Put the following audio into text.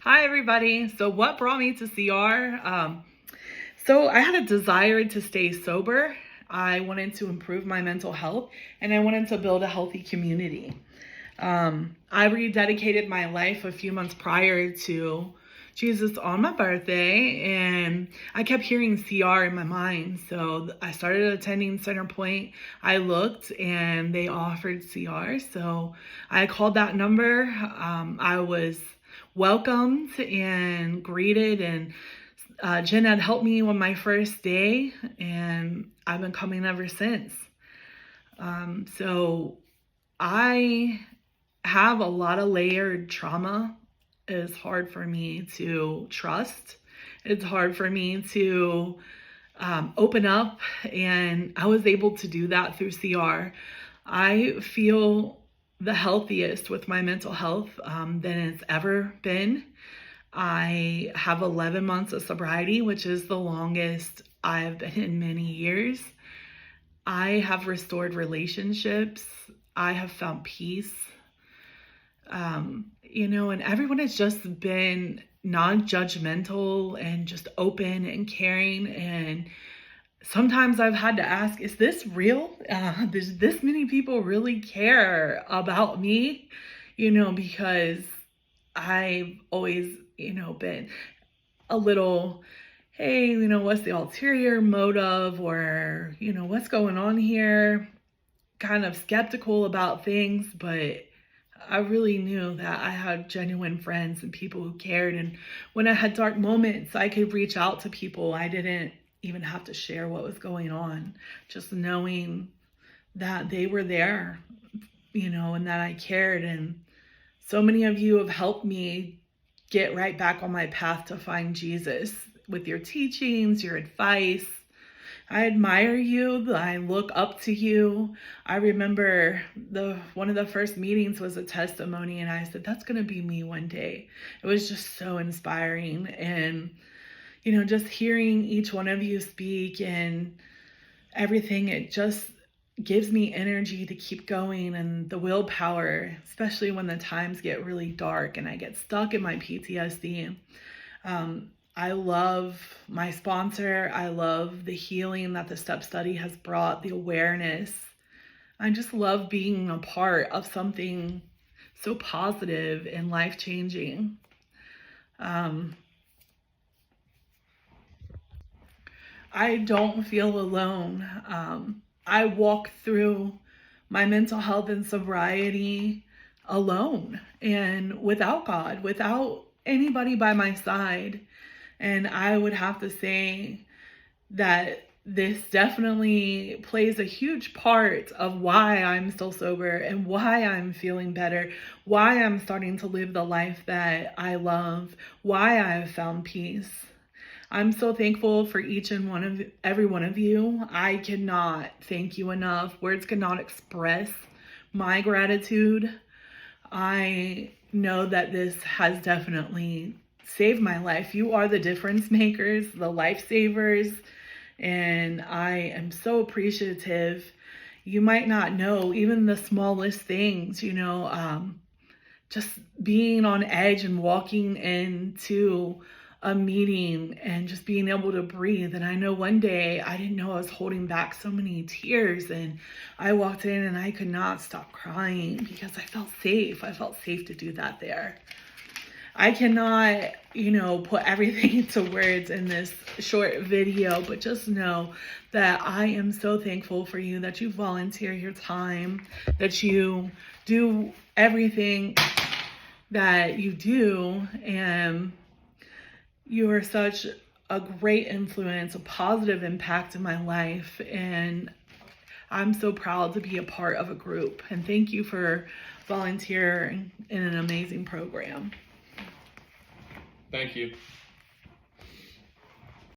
Hi, everybody. So what brought me to CR? So I had a desire to stay sober. I wanted to improve my mental health and I wanted to build a healthy community. I rededicated my life a few months prior to Jesus on my birthday, and I kept hearing CR in my mind. So I started attending Center Point. I looked and they offered CR. So I called that number. I was welcomed and greeted, and Jen had helped me on my first day, and I've been coming ever since. So I have a lot of layered trauma. It's hard for me to trust. It's hard for me to open up, and I was able to do that through CR. I feel the healthiest with my mental health than it's ever been. I have 11 months of sobriety, which is the longest I've been in many years. I have restored relationships. I have found peace. And everyone has just been non-judgmental and just open and caring. And sometimes I've had to ask, is this real? Does this many people really care about me? Because I've always, been a little, hey, what's the ulterior motive, or, what's going on here? Kind of skeptical about things, but I really knew that I had genuine friends and people who cared. And when I had dark moments, I could reach out to people. I didn't even have to share what was going on. Just knowing that they were there, and that I cared. And so many of you have helped me get right back on my path to find Jesus with your teachings, your advice. I admire you. I look up to you. I remember one of the first meetings was a testimony, and I said, that's going to be me one day. It was just so inspiring. And, just hearing each one of you speak and everything, it just gives me energy to keep going and the willpower, especially when the times get really dark and I get stuck in my PTSD. I love my sponsor. I love the healing that the step study has brought, the awareness. I just love being a part of something so positive and life-changing. I don't feel alone. I walk through my mental health and sobriety alone and without God, without anybody by my side. And I would have to say that this definitely plays a huge part of why I'm still sober and why I'm feeling better, why I'm starting to live the life that I love, why I have found peace. I'm so thankful for every one of you. I cannot thank you enough. Words cannot express my gratitude. I know that this has definitely saved my life. You are the difference makers, the lifesavers, and I am so appreciative. You might not know even the smallest things, just being on edge and walking into a meeting and just being able to breathe. And I know one day I didn't know I was holding back so many tears, and I walked in and I could not stop crying because I felt safe. I felt safe to do that there. I cannot, put everything into words in this short video, but just know that I am so thankful for you, that you volunteer your time, that you do everything that you do, and you are such a great influence, a positive impact in my life, and I'm so proud to be a part of a group. And thank you for volunteering in an amazing program. Thank you.